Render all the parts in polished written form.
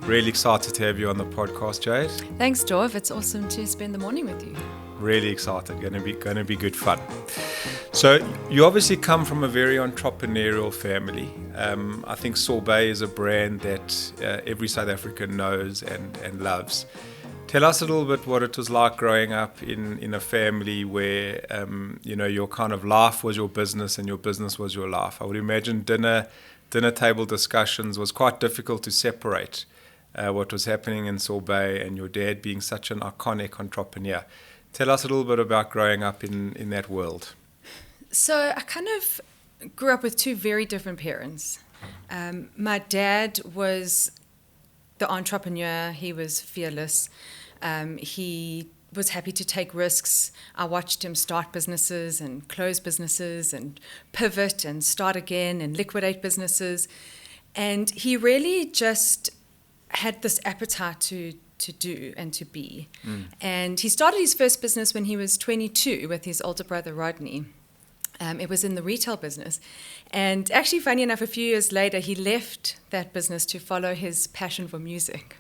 Really excited to have you on the podcast, Jade. Thanks, Dov. It's awesome to spend the morning with you. Really excited. Going to be good fun. So you obviously come from a very entrepreneurial family. I think Sorbet is a brand that every South African knows and loves. Tell us a little bit what it was like growing up in a family where your kind of life was your business and your business was your life. I would imagine dinner table discussions was quite difficult to separate what was happening in Sorbet and your dad being such an iconic entrepreneur. Tell us a little bit about growing up in that world. So I kind of grew up with two very different parents. My dad was the entrepreneur. He was fearless. He was happy to take risks. I watched him start businesses and close businesses and pivot and start again and liquidate businesses. And he really just had this appetite to do and to be. And he started his first business when he was 22 with his older brother, Rodney. It was in the retail business. And actually, funny enough, a few years later, he left that business to follow his passion for music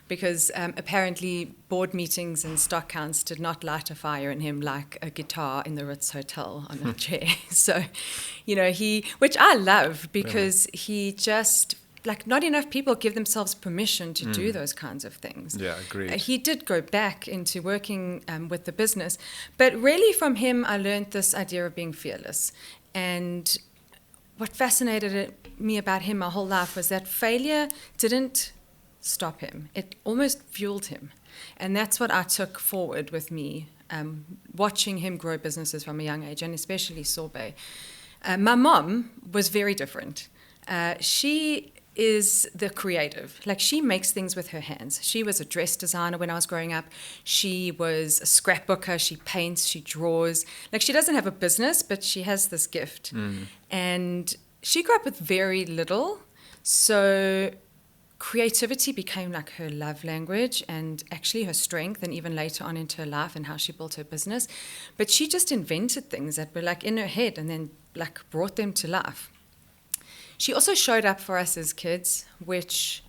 because apparently board meetings and stock counts did not light a fire in him like a guitar in the Ritz Hotel on a chair. So, which I love because he just, not enough people give themselves permission to do those kinds of things. Yeah, agreed. He did go back into working with the business, but really from him I learned this idea of being fearless. And what fascinated me about him my whole life was that failure didn't stop him. It almost fueled him. And that's what I took forward with me, watching him grow businesses from a young age, and especially Sorbet. My mom was very different. She is the creative. She makes things with her hands. She was a dress designer when I was growing up. She was a scrapbooker. She paints, she draws. She doesn't have a business, but she has this gift. And she grew up with very little. So creativity became her love language and actually her strength, and even later on into her life and how she built her business. But she just invented things that were in her head and then brought them to life. She also showed up for us as kids, which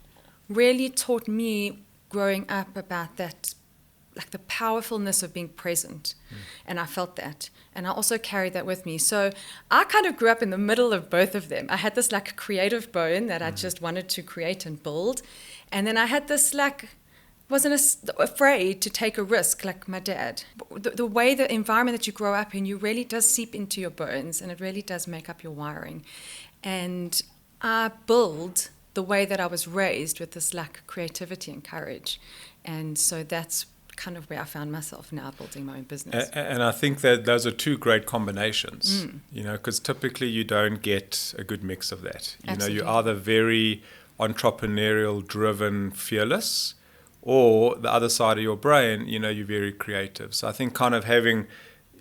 really taught me growing up about that, the powerfulness of being present. And I felt that. And I also carried that with me. So I kind of grew up in the middle of both of them. I had this creative bone that I just wanted to create and build. And then I had this wasn't afraid to take a risk like my dad. The way, the environment that you grow up in, you really does seep into your bones, and it really does make up your wiring. And I build the way that I was raised with this creativity and courage. And so that's kind of where I found myself now, building my own business. And I think that those are two great combinations, because typically you don't get a good mix of that. You're either very entrepreneurial, driven, fearless, or the other side of your brain, you're very creative. So I think kind of having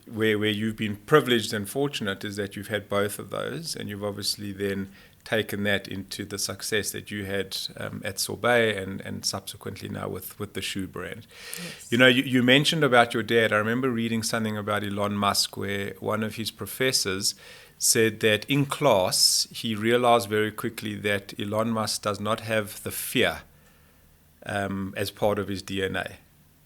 where you've been privileged and fortunate is that you've had both of those, and you've obviously then taken that into the success that you had at Sorbet and subsequently now with the shoe brand. Yes. You mentioned about your dad. I remember reading something about Elon Musk where one of his professors said that in class he realized very quickly that Elon Musk does not have the fear as part of his DNA.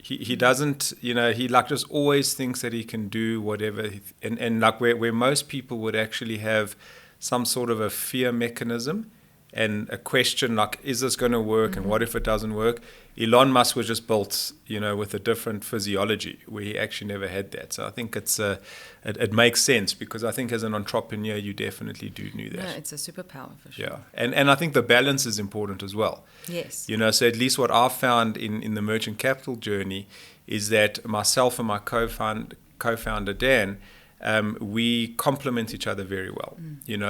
He doesn't, he just always thinks that he can do whatever, and where most people would actually have some sort of a fear mechanism and a question is this going to work and what if it doesn't work? Elon Musk was just built, with a different physiology where he actually never had that. So I think it makes sense because I think as an entrepreneur you definitely do need that. No, it's a superpower for sure. Yeah, and I think the balance is important as well. Yes. So at least what I've found in the merchant capital journey is that myself and my co-founder Dan, we complement each other very well.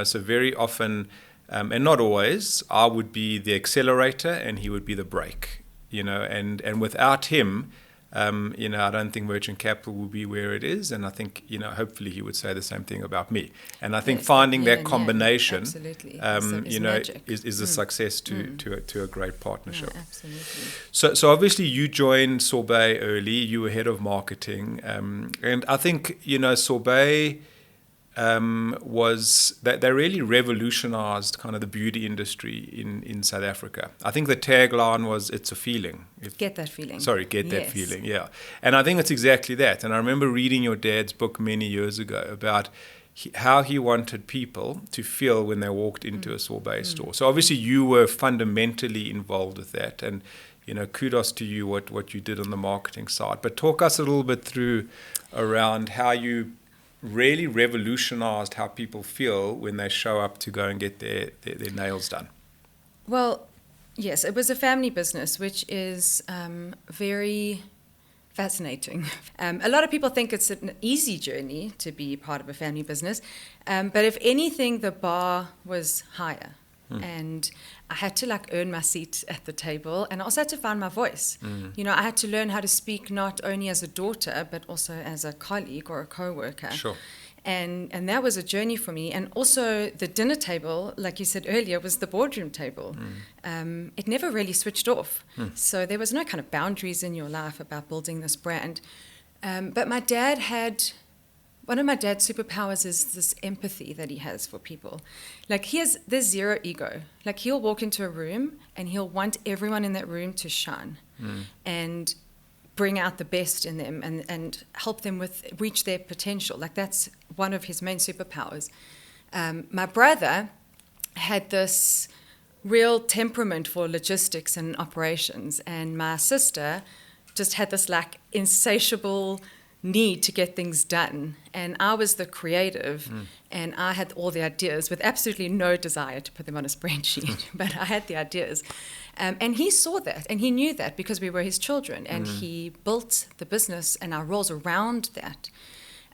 So very often, and not always, I would be the accelerator and he would be the brake. And without him, I don't think merchant capital will be where it is. And I think, hopefully he would say the same thing about me. And I think finding that combination, is a success to a great partnership. No, absolutely. So obviously you joined Sorbet early. You were head of marketing. And I think, Sorbet was that they really revolutionized kind of the beauty industry in South Africa. I think the tagline was, "It's a feeling." Get that feeling. Sorry, get that feeling, yeah. And I think it's exactly that. And I remember reading your dad's book many years ago about how he wanted people to feel when they walked into a Sorbet store. So obviously you were fundamentally involved with that, and kudos to you what you did on the marketing side. But talk us a little bit through around how you really revolutionized how people feel when they show up to go and get their nails done. Well, yes, it was a family business, which is very fascinating. A lot of people think it's an easy journey to be part of a family business, but if anything, the bar was higher. And I had to earn my seat at the table, and I also had to find my voice. I had to learn how to speak not only as a daughter, but also as a colleague or a co-worker. Sure. And that was a journey for me. And also the dinner table, like you said earlier, was the boardroom table. It never really switched off. So there was no kind of boundaries in your life about building this brand. But my dad had... One of my dad's superpowers is this empathy that he has for people. There's zero ego. He'll walk into a room and he'll want everyone in that room to shine and bring out the best in them and help them reach their potential. That's one of his main superpowers. My brother had this real temperament for logistics and operations, and my sister just had this insatiable need to get things done, and I was the creative, and I had all the ideas with absolutely no desire to put them on a spreadsheet, but I had the ideas, and he saw that, and he knew that because we were his children, and he built the business and our roles around that.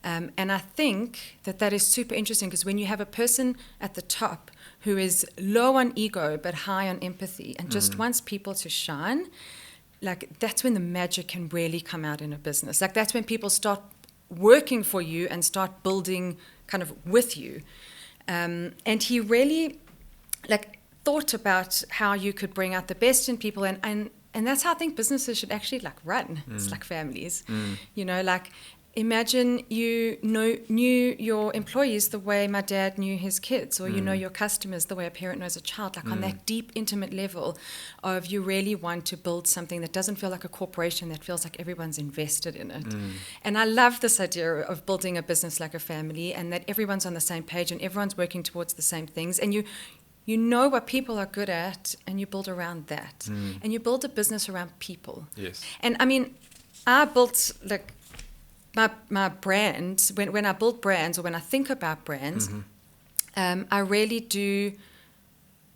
And I think that is super interesting, because when you have a person at the top who is low on ego but high on empathy and just wants people to shine, that's when the magic can really come out in a business. That's when people start working for you and start building kind of with you. And he really thought about how you could bring out the best in people, and that's how I think businesses should actually run. It's like families. Imagine you knew your employees the way my dad knew his kids, or you know your customers the way a parent knows a child, on that deep, intimate level of you really want to build something that doesn't feel like a corporation, that feels like everyone's invested in it. And I love this idea of building a business like a family, and that everyone's on the same page and everyone's working towards the same things, and you know what people are good at, and you build around that. And you build a business around people. Yes. And I mean, I built my brands, when I build brands or when I think about brands, I really do.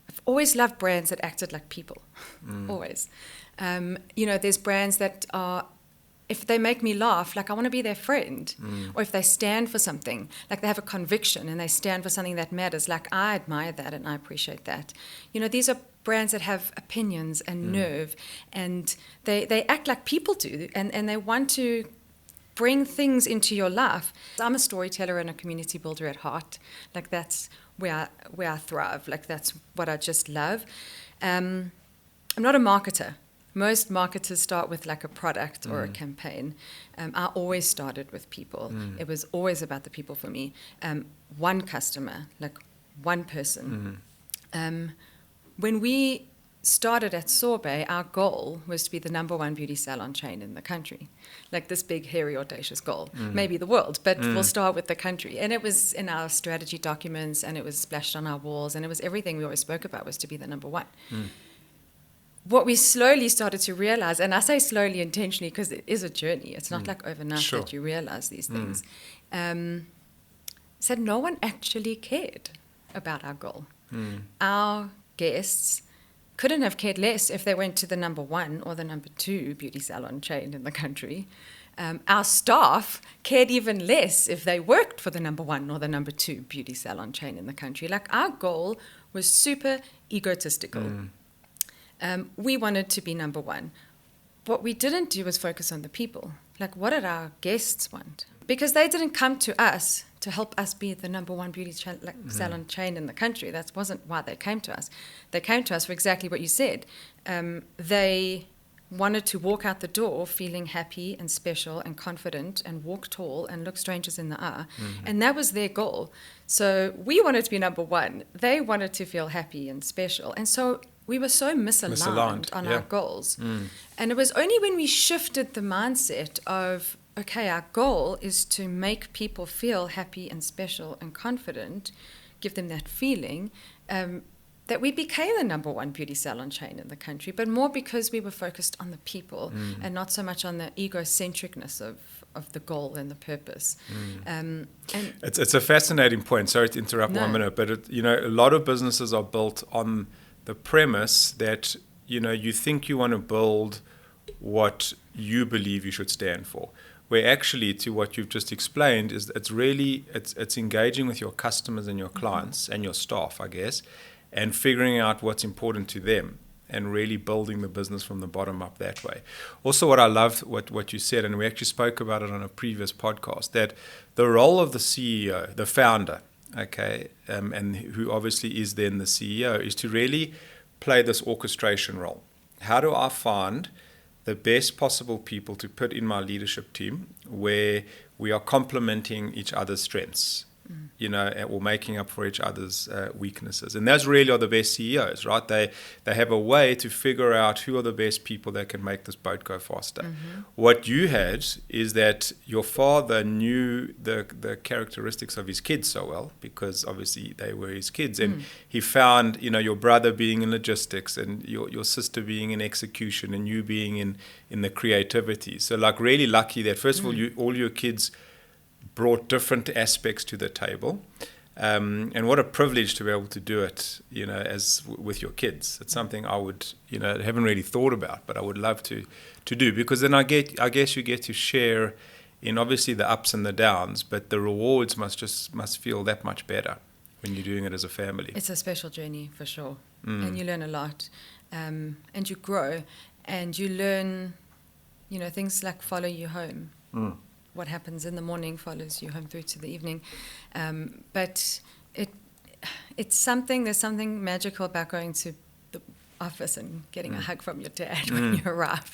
I've always loved brands that acted like people, always. There's brands that are, if they make me laugh, I want to be their friend, or if they stand for something, they have a conviction and they stand for something that matters. I admire that and I appreciate that. These are brands that have opinions and nerve, and they act like people do, and they want to bring things into your life. I'm a storyteller and a community builder at heart. That's where I thrive. That's what I just love. I'm not a marketer. Most marketers start with a product or a campaign. I always started with people. It was always about the people for me. One customer, one person. When we started at Sorbet, our goal was to be the #1 beauty salon chain in the country. This big, hairy, audacious goal. Maybe the world, but we'll start with the country. And it was in our strategy documents, and it was splashed on our walls, and it was everything we always spoke about was to be the #1. What we slowly started to realize, and I say slowly intentionally because it is a journey. It's not overnight that you realize these things. Said no one actually cared about our goal. Our guests couldn't have cared less if they went to the #1 or the #2 beauty salon chain in the country. Our staff cared even less if they worked for the #1 or the #2 beauty salon chain in the country. Our goal was super egotistical. We wanted to be #1. What we didn't do was focus on the people. What did our guests want? Because they didn't come to us to help us be the #1 beauty salon chain in the country. That wasn't why they came to us. They came to us for exactly what you said. They wanted to walk out the door feeling happy and special and confident and walk tall and look strangers in the eye. And that was their goal. So we wanted to be number one. They wanted to feel happy and special. And so we were so misaligned on our goals. And it was only when we shifted the mindset of, okay, our goal is to make people feel happy and special and confident, give them that feeling, that we became the number one beauty salon chain in the country, but more because we were focused on the people and not so much on the egocentricness of the goal and the purpose. And it's a fascinating point. Sorry to interrupt 1 minute, but a lot of businesses are built on the premise that you think you want to build what you believe you should stand for. Where actually, to what you've just explained, is it's engaging with your customers and your clients and your staff, I guess, and figuring out what's important to them and really building the business from the bottom up that way. Also, what I loved, what you said, and we actually spoke about it on a previous podcast, that the role of the CEO, the founder, okay, and who obviously is then the CEO, is to really play this orchestration role. How do I find the best possible people to put in my leadership team where we are complementing each other's strengths, or making up for each other's weaknesses? And those really are the best CEOs, right? They have a way to figure out who are the best people that can make this boat go faster. What you had is that your father knew the characteristics of his kids so well, because obviously they were his kids, and he found your brother being in logistics and your sister being in execution and you being in the creativity. So really lucky that first of all all your kids brought different aspects to the table, and what a privilege to be able to do it, as with your kids. It's something I would, haven't really thought about, but I would love to do, because then I guess you get to share in obviously the ups and the downs, but the rewards must feel that much better when you're doing it as a family. It's a special journey for sure, and you learn a lot, and you grow, and you learn, things like follow you home. What happens in the morning follows you home through to the evening. But there's something magical about going to the office and getting a hug from your dad when you arrive,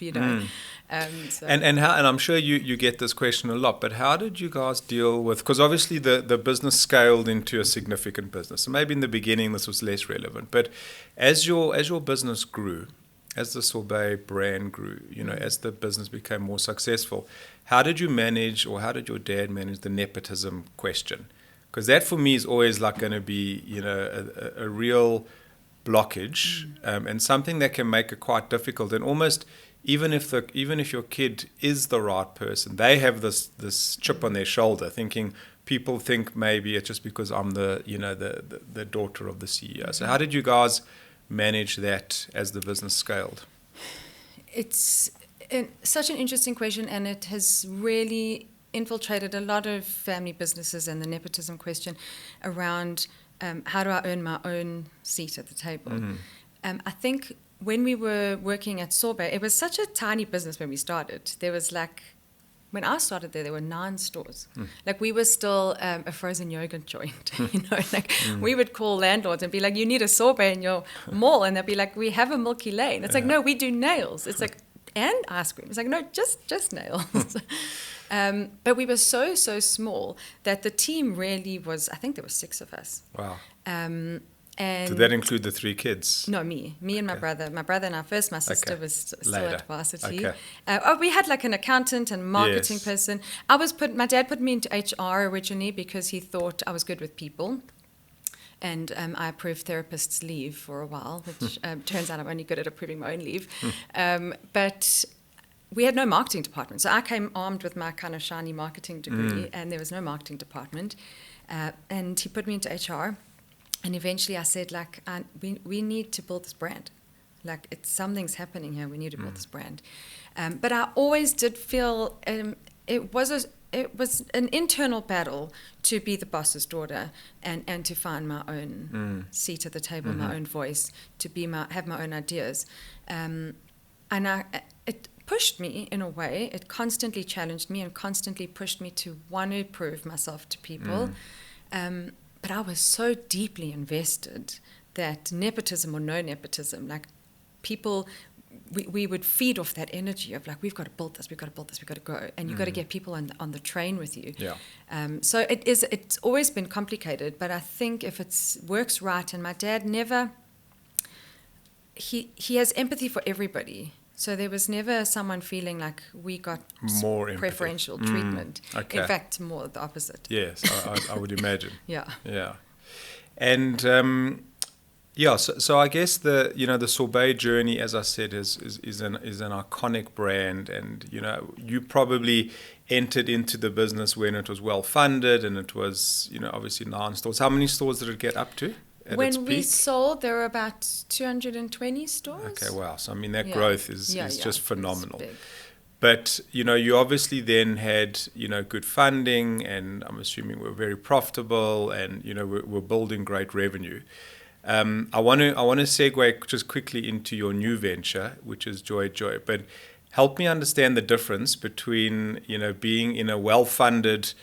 So. And I'm sure you get this question a lot, but how did you guys deal with, because obviously the business scaled into a significant business. So maybe in the beginning this was less relevant, but as your business grew, as the Sorbet brand grew, as the business became more successful, how did you manage, or how did your dad manage the nepotism question? Because that for me is always going to be, a real blockage, and something that can make it quite difficult. And almost even if your kid is the right person, they have this chip on their shoulder, thinking people think maybe it's just because I'm the daughter of the CEO. So how did you guys manage that as the business scaled? It's such an interesting question, and it has really infiltrated a lot of family businesses, and the nepotism question around how do I earn my own seat at the table. I think when we were working at Sorbet, it was such a tiny business when we started. There was when I started there were 9 stores. We were still a frozen yogurt joint, we would call landlords and be like, you need a Sorbet in your mall, and they'd be like, we have a Milky Lane. It's no, we do nails. It's and ice cream. It's no, just nails. But we were so small that the team really was, I think there were 6 of us. Wow. And did that include the 3 kids? No, me and my brother. My brother and I first. My sister was still Later. at varsity. Okay. We had an accountant and marketing person. My dad put me into HR originally because he thought I was good with people. And I approved therapists' leave for a while, which turns out I'm only good at approving my own leave. But we had no marketing department. So I came armed with my kind of shiny marketing degree, and there was no marketing department. And he put me into HR. And eventually I said, we need to build this brand. Something's happening here. We need to build this brand. But I always did feel it was an internal battle to be the boss's daughter and to find my own seat at the table, my own voice, to have my own ideas. It pushed me in a way. It constantly challenged me and constantly pushed me to want to prove myself to people. But I was so deeply invested that nepotism or no nepotism, people we would feed off that energy of like, we've got to build this, we've got to build this, we've got to go. And you've got to get people on the train with you. Yeah. So it's always been complicated, but I think if it works right, and my dad never, he has empathy for everybody. So there was never someone feeling like we got more preferential treatment. Okay. In fact, more the opposite. Yes, I would imagine. Yeah. Yeah. And so I guess the Sorbet journey, as I said, is an iconic brand, and you probably entered into the business when it was well funded, and it was obviously 9 stores. How many stores did it get up to? When we sold, there were about 220 stores. Okay, wow. So, I mean, that growth is just phenomenal. But, you obviously then had, good funding, and I'm assuming we're very profitable, and, we're building great revenue. I want to segue just quickly into your new venture, which is JoyJoy. But help me understand the difference between, being in a well-funded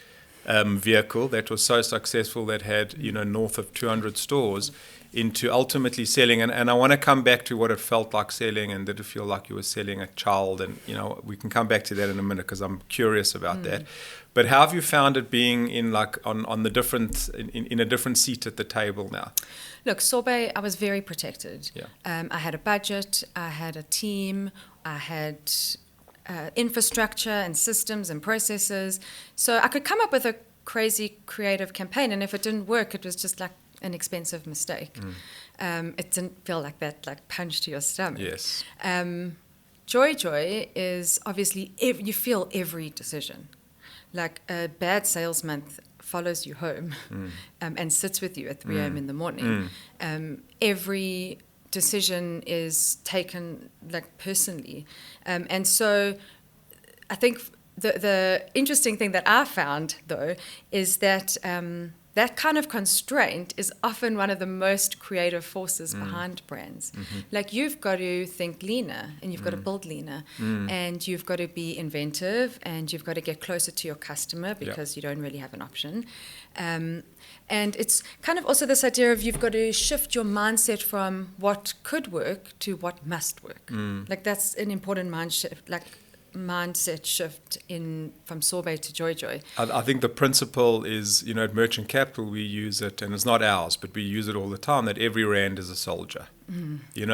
vehicle that was so successful that had north of 200 stores into ultimately selling, and I want to come back to what it felt like selling, and did it feel like you were selling a child, and we can come back to that in a minute because I'm curious about that. But how have you found it being in on the different in a different seat at the table now? Look, Sorbet, I was very protected. Yeah. I had a budget, I had a team, I had infrastructure and systems and processes. So I could come up with a crazy creative campaign, and if it didn't work, it was just like an expensive mistake. It didn't feel like that, like punch to your stomach. Yes. JoyJoy is obviously, you feel every decision. Like a bad sales month follows you home and sits with you at 3 a.m. in the morning. Every decision is taken like personally. And so I think the interesting thing that I found, though, is that that kind of constraint is often one of the most creative forces behind brands. Like, you've got to think leaner, and you've got to build leaner, and you've got to be inventive, and you've got to get closer to your customer because you don't really have an option. And it's kind of also this idea of you've got to shift your mindset from what could work to what must work. Like, that's an important mindset shift from Sorbet to JoyJoy. I think the principle is, at Merchant Capital we use it, and it's not ours, but we use it all the time, that every rand is a soldier.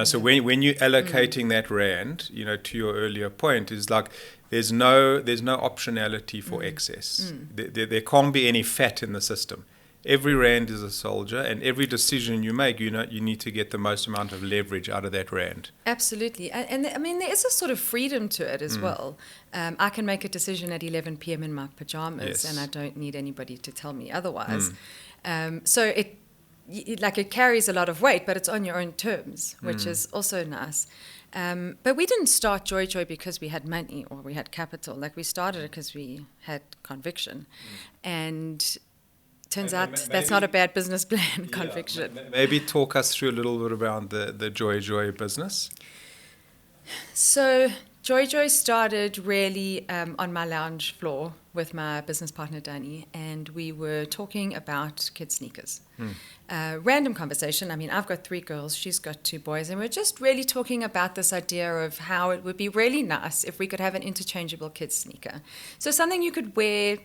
So when you're allocating that rand, to your earlier point, is like there's no optionality for excess. There can't be any fat in the system. Every rand is a soldier, and every decision you make, you need to get the most amount of leverage out of that rand. Absolutely. And I mean, there is a sort of freedom to it as well. I can make a decision at 11 p.m. in my pajamas, and I don't need anybody to tell me otherwise. So it carries a lot of weight, but it's on your own terms, which is also nice. But we didn't start JoyJoy because we had money or we had capital. Like, we started it because we had conviction. And turns out that's not a bad business plan, conviction. Maybe talk us through a little bit around the JoyJoy business. So JoyJoy started really on my lounge floor with my business partner, Danny, and we were talking about kid sneakers. Random conversation. I mean, I've got 3 girls, she's got 2 boys, and we're just really talking about this idea of how it would be really nice if we could have an interchangeable kid sneaker. So something you could wear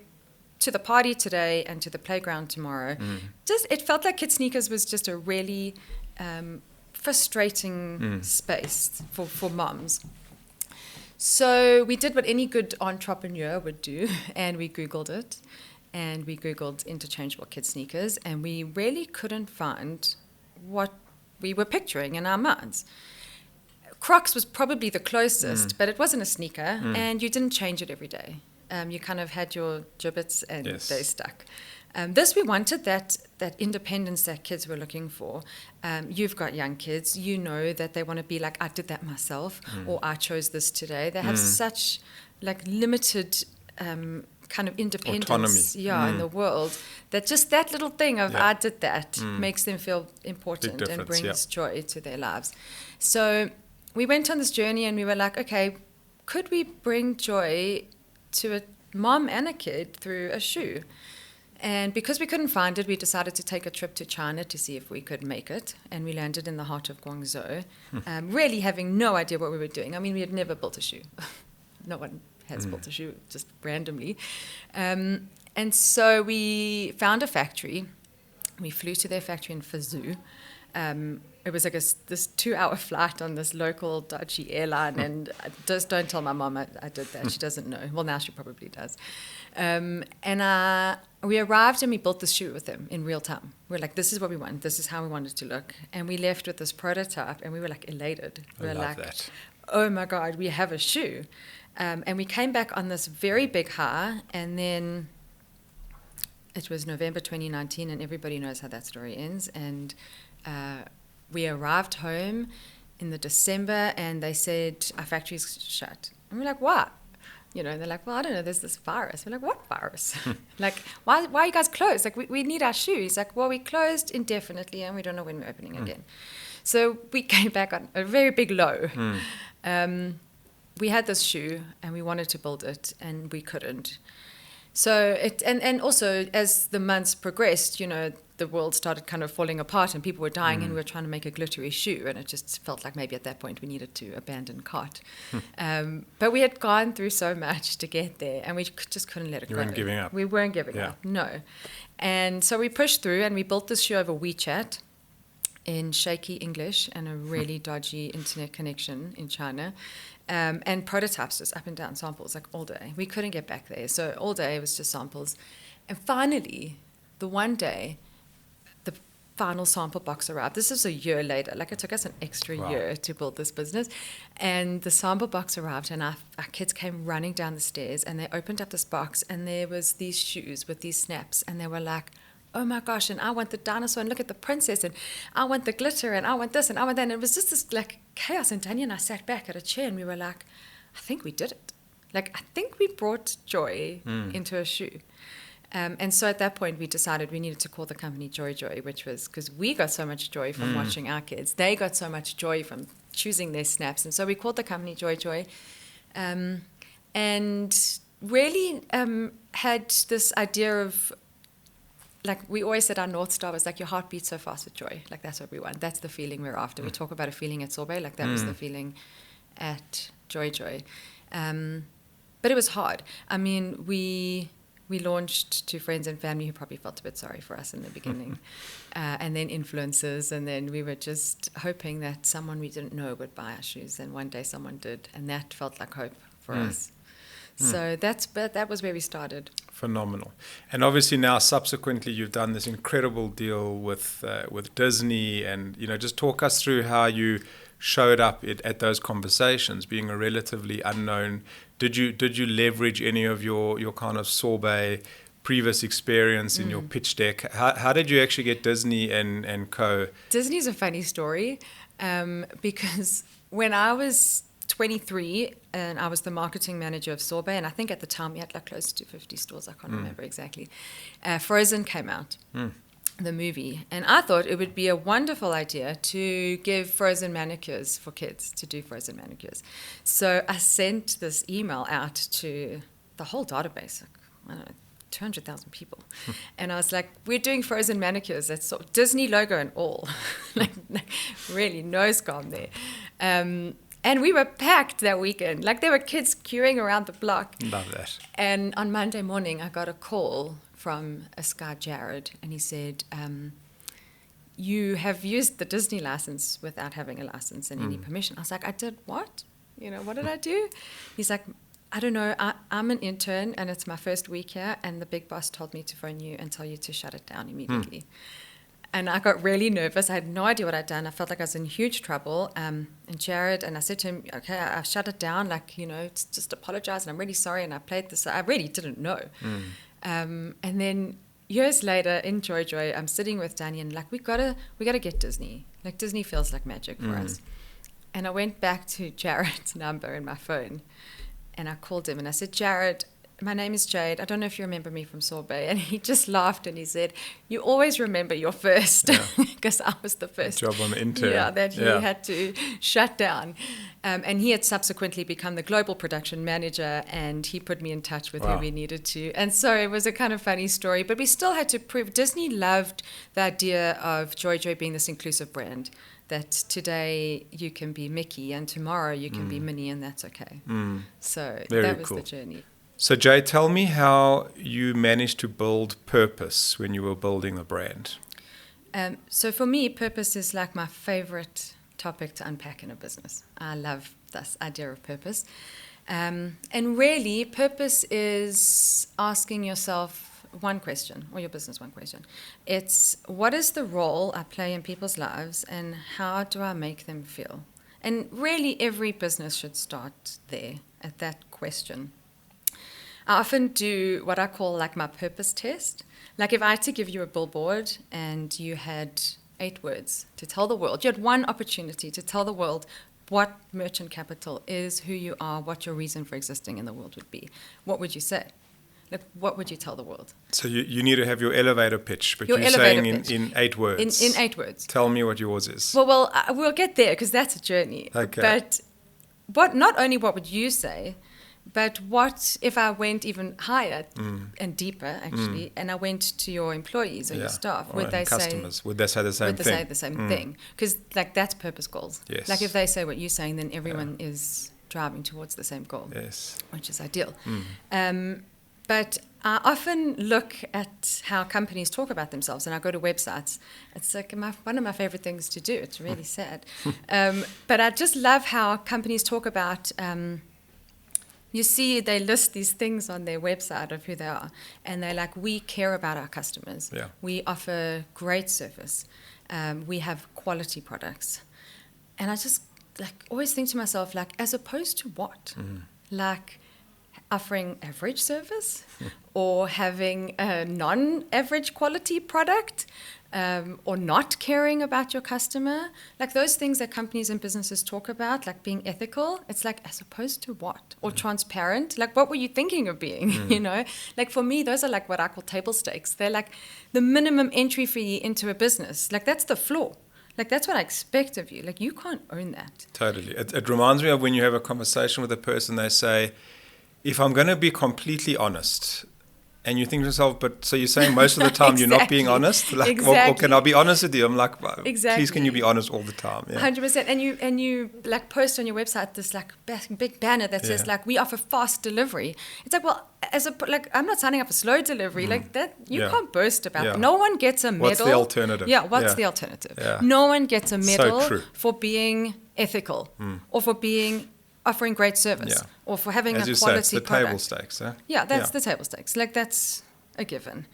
to the party today and to the playground tomorrow. It felt like kid sneakers was just a really frustrating space for moms. So we did what any good entrepreneur would do, and we Googled it, and we Googled interchangeable kid sneakers, and we really couldn't find what we were picturing in our minds. Crocs was probably the closest, but it wasn't a sneaker, and you didn't change it every day. You kind of had your gibbets and they stuck. We wanted that independence that kids were looking for. You've got young kids, you know that they want to be like, I did that myself, or I chose this today. They have such limited kind of independence in the world, that just that little thing of I did that makes them feel important and brings joy to their lives. So we went on this journey, and we were like, okay, could we bring joy to a mom and a kid through a shoe? And because we couldn't find it, we decided to take a trip to China to see if we could make it. And we landed in the heart of Guangzhou, really having no idea what we were doing. I mean, we had never built a shoe. No one has built a shoe, just randomly. And so we found a factory. We flew to their factory in Fuzhou. It was like this 2-hour flight on this local dodgy airline, and just don't tell my mom I did that. She doesn't know. Well, now she probably does. We arrived and we built the shoe with them in real time. We're like, this is what we want. This is how we want it to look. And we left with this prototype, and we were like elated. We were like, that. Oh my God, we have a shoe. And we came back on this very big high, and then it was November 2019, and everybody knows how that story ends. And we arrived home in the December, and they said, our factory's shut. And we're like, what? You know, and they're like, well, I don't know, there's this virus. We're like, what virus? Like, why are you guys closed? Like, we need our shoes. Like, well, we closed indefinitely, and we don't know when we're opening again. So we came back on a very big low. We had this shoe, and we wanted to build it, and we couldn't. So and also, as the months progressed, you know, the world started kind of falling apart and people were dying, and we were trying to make a glittery shoe, and it just felt like maybe at that point we needed to abandon cart. But we had gone through so much to get there, and we just couldn't let it go. You weren't giving up. We weren't giving up, no. And so we pushed through, and we built this shoe over WeChat in shaky English and a really dodgy internet connection in China. And prototypes, just up and down samples, like all day. We couldn't get back there. So all day it was just samples. And finally, the one day, the final sample box arrived. This is a year later. Like, it took us an extra year to build this business. And the sample box arrived, and our kids came running down the stairs, and they opened up this box, and there was these shoes with these snaps. And they were like, oh my gosh, and I want the dinosaur, and look at the princess, and I want the glitter, and I want this, and I want that. And it was just this like chaos. And Danya and I sat back at a chair, and we were like, I think we did it. Like, I think we brought joy into a shoe. And so at that point, we decided we needed to call the company JoyJoy, which was because we got so much joy from watching our kids. They got so much joy from choosing their snaps. And so we called the company JoyJoy, and really had this idea of, like, we always said our North Star was like, your heart beats so fast with joy. Like, that's what we want. That's the feeling we're after. We talk about a feeling at Sorbet. Like, that was the feeling at JoyJoy. But it was hard. I mean, we launched to friends and family who probably felt a bit sorry for us in the beginning. And then influencers. And then we were just hoping that someone we didn't know would buy our shoes. And one day someone did. And that felt like hope for us. So that was where we started. Phenomenal. And obviously now subsequently you've done this incredible deal with Disney, and, you know, just talk us through how you showed up at those conversations, being a relatively unknown. Did you leverage any of your kind of Sorbet previous experience in your pitch deck? How did you actually get Disney and co? Disney's a funny story, because when I was 23, and I was the marketing manager of Sorbet, and I think at the time we had like close to 50 stores, I can't remember exactly. Frozen came out, the movie, and I thought it would be a wonderful idea to give Frozen manicures for kids, to do Frozen manicures. So I sent this email out to the whole database, I don't know, 200,000 people. And I was like, we're doing Frozen manicures. That's sort of Disney logo and all. like really, no scam there. And we were packed that weekend. Like, there were kids queuing around the block. Love that. And on Monday morning, I got a call from a guy, Jared, and he said, you have used the Disney license without having a license and any permission. I was like, I did what? You know, what did I do? He's like, I don't know. I'm an intern, and it's my first week here, and the big boss told me to phone you and tell you to shut it down immediately. And I got really nervous. I had no idea what I'd done. I felt like I was in huge trouble. And Jared, and I said to him, okay, I shut it down. Like, you know, just apologize. And I'm really sorry. And I played this. I really didn't know. And then years later in JoyJoy, I'm sitting with Danny, and like, we gotta get Disney. Like, Disney feels like magic for us. And I went back to Jared's number in my phone, and I called him, and I said, Jared, my name is Jade. I don't know if you remember me from Sorbet. And he just laughed and he said, you always remember your first, because I was the first job on the intern. Yeah, that he had to shut down. And he had subsequently become the global production manager, and he put me in touch with who we needed to. And so it was a kind of funny story, but we still had to prove. Disney loved the idea of JoyJoy being this inclusive brand, that today you can be Mickey and tomorrow you can be Minnie, and that's okay. So that was the journey. So Jay, tell me how you managed to build purpose when you were building the brand. So for me, purpose is like my favorite topic to unpack in a business. I love this idea of purpose. And really, purpose is asking yourself one question, or your business one question. It's, what is the role I play in people's lives, and how do I make them feel? And really, every business should start there, at that question. I often do what I call like my purpose test. Like if I had to give you a billboard and you had 8 words to tell the world, you had one opportunity to tell the world what Merchant Capital is, who you are, what your reason for existing in the world would be, what would you say? Like, what would you tell the world? So you need to have your elevator pitch, but you're saying in 8 words. In 8 words. Tell me what yours is. Well, we'll get there because that's a journey. Okay. But not only what would you say, but what if I went even higher and deeper, actually, and I went to your employees or your staff? Would they customers? Would they say the same thing? Would they say the same thing? Because like that's purpose goals. Yes. Like if they say what you're saying, then everyone is driving towards the same goal. Yes. Which is ideal. But I often look at how companies talk about themselves, and I go to websites. It's like one of my favorite things to do. It's really sad. But I just love how companies talk about... you see, they list these things on their website of who they are, and they're like, we care about our customers. Yeah. We offer great service. We have quality products. And I just like always think to myself, like, as opposed to what? Like offering average service or having a non-average quality product? Or not caring about your customer, like those things that companies and businesses talk about, like being ethical, it's like, as opposed to what? Or transparent, like what were you thinking of being, you know? Like for me, those are like what I call table stakes. They're like the minimum entry fee into a business. Like that's the floor. Like that's what I expect of you. Like you can't own that. Totally. It reminds me of when you have a conversation with a person, they say, if I'm going to be completely honest... And you think to yourself, but so you're saying most of the time you're not being honest? Like, or can I be honest with you? I'm like, please can you be honest all the time? Yeah. 100%. And you like post on your website this like big banner that says like, we offer fast delivery. It's like, well, I'm not signing up for slow delivery. Like that, you can't boast about that. No one gets a medal. What's the alternative? Yeah, what's the alternative? Yeah. No one gets a medal for being ethical or for offering great service or for having as a you quality say, it's the product. Table stakes, huh? Yeah, that's the table stakes. Like that's a given.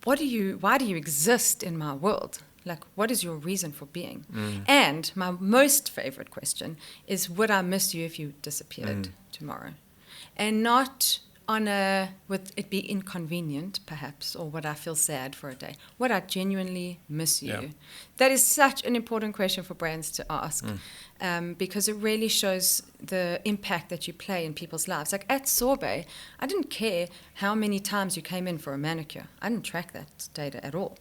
Why do you exist in my world? Like what is your reason for being? And my most favorite question is, would I miss you if you disappeared tomorrow? And not would it be inconvenient perhaps, or would I feel sad for a day? Would I genuinely miss you? Yeah. That is such an important question for brands to ask because it really shows the impact that you play in people's lives. Like at Sorbet, I didn't care how many times you came in for a manicure. I didn't track that data at all.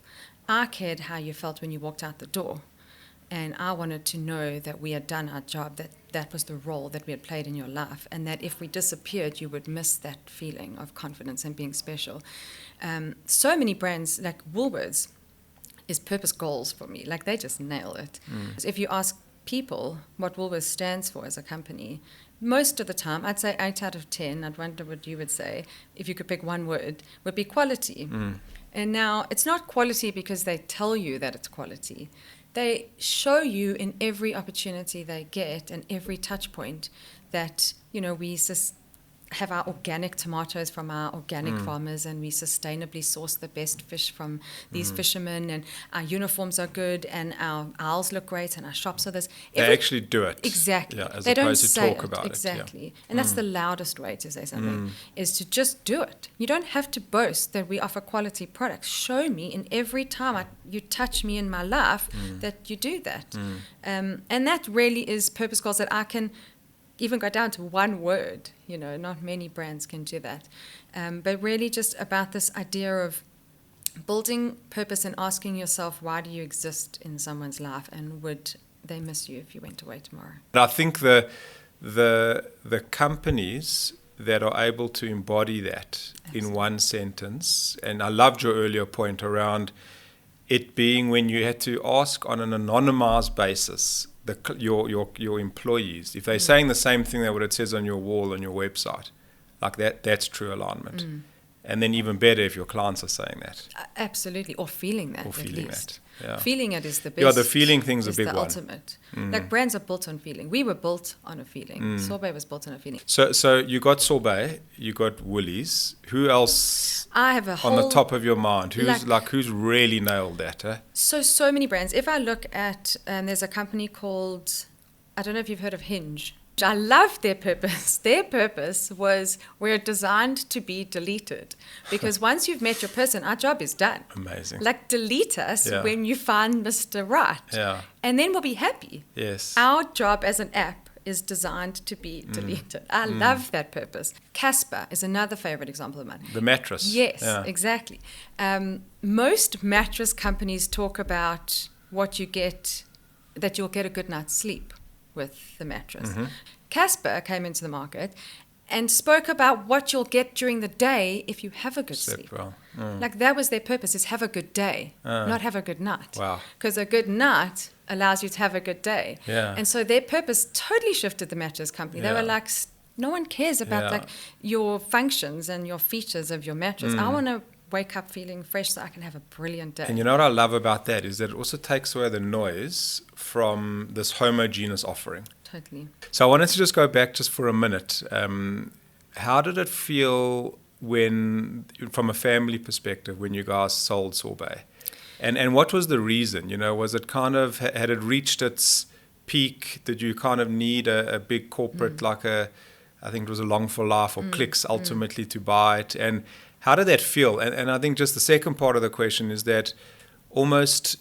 I cared how you felt when you walked out the door. And I wanted to know that we had done our job, that was the role that we had played in your life, and that if we disappeared, you would miss that feeling of confidence and being special. So many brands, like Woolworths, is purpose goals for me. Like they just nail it. If you ask people what Woolworths stands for as a company, most of the time, I'd say 8 out of 10, I'd wonder what you would say, if you could pick one word, would be quality. And now, it's not quality because they tell you that it's quality. They show you in every opportunity they get and every touch point that, you know, we have our organic tomatoes from our organic farmers, and we sustainably source the best fish from these fishermen, and our uniforms are good, and our aisles look great, and our shops are this. They actually do it. Exactly. Yeah, as they opposed don't to say talk about it. Exactly. And that's the loudest way to say something, is to just do it. You don't have to boast that we offer quality products. Show me in every time you touch me in my life that you do that. And that really is purpose goals that I can even got down to one word. Not many brands can do that. But really just about this idea of building purpose and asking yourself, why do you exist in someone's life, and would they miss you if you went away tomorrow? I think the companies that are able to embody that in one sentence, and I loved your earlier point around it being when you had to ask on an anonymized basis your employees if they're saying the same thing that what it says on your wall on your website, like that's true alignment. And then even better if your clients are saying that. Absolutely, or feeling that. Yeah. Feeling it is the best. Yeah, the feeling thing's a big one. Ultimate. Like brands are built on feeling. We were built on a feeling. Sorbet was built on a feeling. So you got Sorbet, you got Woolies. Who else I have a whole, on the top of your mind? Who's really nailed that? So many brands. If I look at, there's a company called, I don't know if you've heard of Hinge. I love their purpose. Their purpose was, we're designed to be deleted. Because once you've met your person, our job is done. Amazing. Like, delete us when you find Mr. Right. Yeah. And then we'll be happy. Yes. Our job as an app is designed to be deleted. I love that purpose. Casper is another favorite example of mine. The mattress. Yes, exactly. Most mattress companies talk about what you get, that you'll get a good night's sleep with the mattress. Casper came into the market and spoke about what you'll get during the day if you have a good sleep. Well. Like, that was their purpose, is have a good day, not have a good night. Wow. Because a good night allows you to have a good day. Yeah. And so their purpose totally shifted the mattress company. They were like, no one cares about like your functions and your features of your mattress. I want to wake up feeling fresh so I can have a brilliant day. And you know what I love about that is that it also takes away the noise from this homogeneous offering. Totally. So I wanted to just go back just for a minute. How did it feel when, from a family perspective, when you guys sold Sorbet? And what was the reason? Was it kind of, had it reached its peak? Did you kind of need a big corporate I think it was a Long for Life or Clicks ultimately to buy it? And how did that feel? And I think just the second part of the question is that almost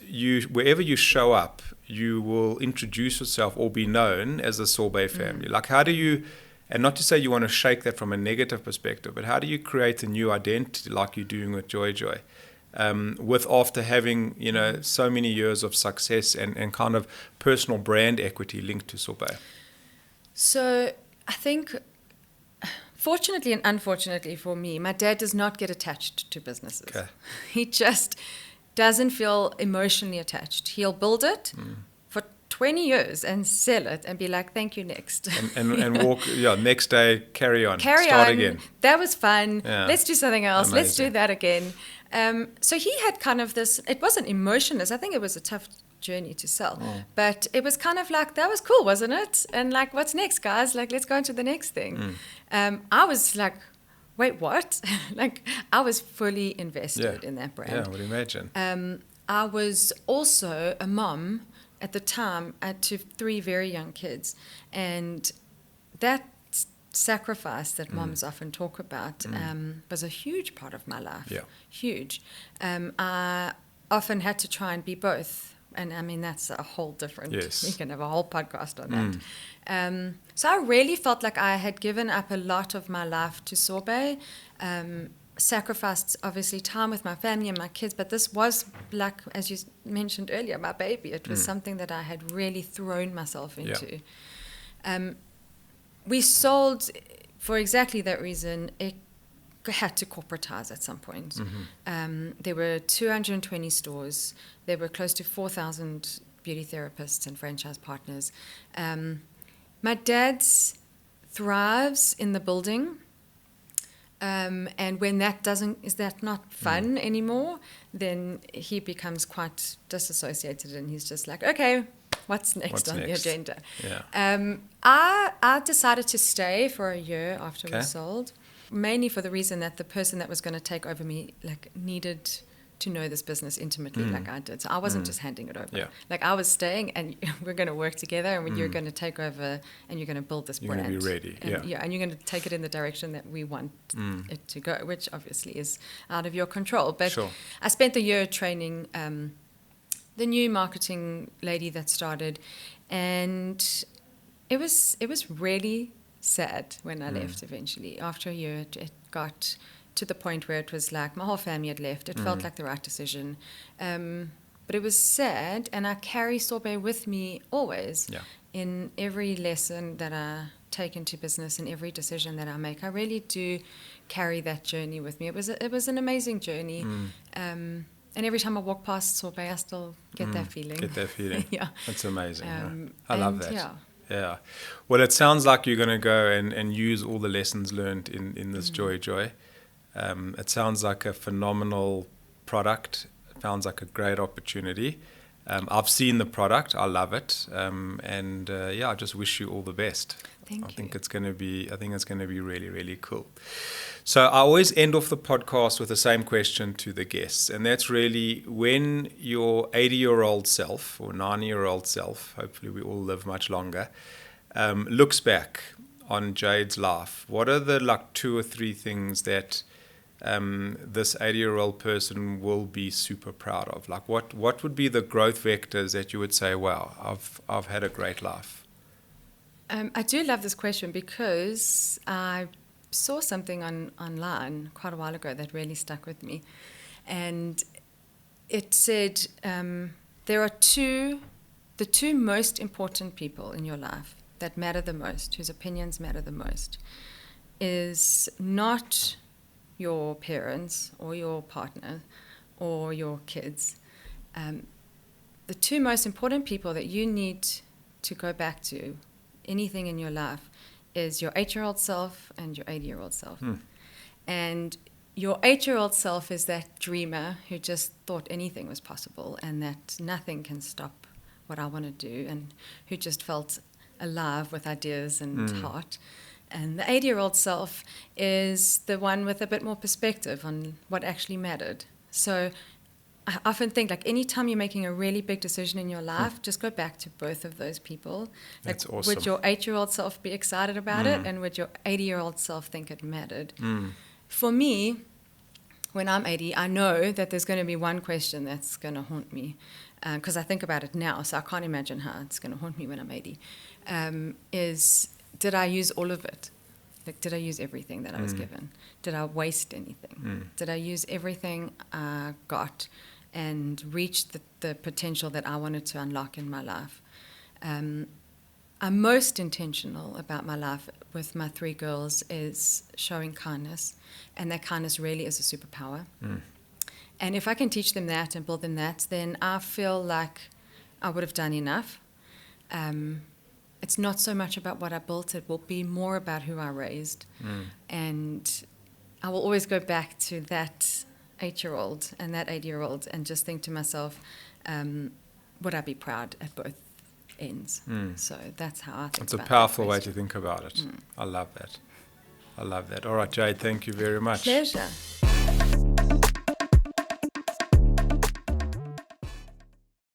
wherever you show up, you will introduce yourself or be known as the Sorbet family. Like, how do you, and not to say you want to shake that from a negative perspective, but how do you create a new identity like you're doing with JoyJoy? With after having, so many years of success and kind of personal brand equity linked to Sorbet? So I think, fortunately and unfortunately for me, my dad does not get attached to businesses. Okay. He just doesn't feel emotionally attached. He'll build it for 20 years and sell it and be like, thank you, next. And walk, next day, carry on. Start again. That was fun. Yeah. Let's do something else. Amazing. Let's do that again. So he had kind of this, it wasn't emotionless. I think it was a tough journey to sell. But it was kind of like, that was cool, wasn't it? And like, what's next, guys? Like, let's go into the next thing. I was like, wait, what? Like, I was fully invested in that brand. Yeah, I would imagine. I was also a mom at the time to 3 very young kids. And that sacrifice that moms often talk about was a huge part of my life. Yeah. Huge. I often had to try and be both. And I mean, that's a whole different, we can have a whole podcast on that. So I really felt like I had given up a lot of my life to Sorbet, sacrificed obviously time with my family and my kids, but this was like, as you mentioned earlier, my baby. It was something that I had really thrown myself into. We sold for exactly that reason. It had to corporatize at some point. There were 220 stores. There were close to 4,000 beauty therapists and franchise partners. My dad's thrives in the building. And when that is that not fun anymore, then he becomes quite disassociated and he's just like, okay, what's next on the agenda? Yeah. I decided to stay for a year after we sold, mainly for the reason that the person that was going to take over me needed to know this business intimately like I did. So I wasn't just handing it over. Yeah. Like, I was staying and we're going to work together and you're going to take over and you're going to build this brand. You're going to be ready. And, and you're going to take it in the direction that we want it to go, which obviously is out of your control. But I spent the year training the new marketing lady that started, and It was really sad when I left eventually. After a year, it got to the point where it was like my whole family had left. It felt like the right decision. But it was sad, and I carry Sorbet with me always in every lesson that I take into business and every decision that I make. I really do carry that journey with me. It was an amazing journey. And every time I walk past Sorbet, I still get that feeling. Get that feeling. Yeah. That's amazing. I love that. Yeah. Yeah. Well, it sounds like you're going to go and use all the lessons learned in this JoyJoy. It sounds like a phenomenal product. It sounds like a great opportunity. I've seen the product. I love it. I just wish you all the best. Thank you. I think it's going to be really, really cool. So I always end off the podcast with the same question to the guests, and that's really, when your 80-year-old self or 90-year-old self, hopefully we all live much longer, looks back on Jade's life, what are the 2 or 3 things that this 80-year-old person will be super proud of? What would be the growth vectors that you would say, wow, I've had a great life? I do love this question because I saw something online quite a while ago that really stuck with me. And it said there are the two most important people in your life that matter the most, whose opinions matter the most, is not your parents or your partner or your kids. The 2 most important people that you need to go back to, anything in your life, is your 8-year-old self and your 80-year-old self. And your 8-year-old self is that dreamer who just thought anything was possible and that nothing can stop what I want to do, and who just felt alive with ideas and heart. And the 80-year-old self is the one with a bit more perspective on what actually mattered. So I often think, anytime you're making a really big decision in your life, just go back to both of those people. That's awesome. Would your 8-year-old self be excited about it, and would your 80-year-old self think it mattered? For me, when I'm 80, I know that there's going to be one question that's going to haunt me, because I think about it now, so I can't imagine how it's going to haunt me when I'm 80, is, did I use all of it? Did I use everything that I was given? Did I waste anything? Did I use everything I got and reach the potential that I wanted to unlock in my life? I'm most intentional about my life with my 3 girls is showing kindness, and that kindness really is a superpower. And if I can teach them that and build them that, then I feel like I would have done enough. It's not so much about what I built, it will be more about who I raised. And I will always go back to that 8-year-old and that 80-year-old and just think to myself, would I be proud at both ends? So that's how I think. It's a powerful way to think about it. I love that. All right, Jade, thank you very much. Pleasure.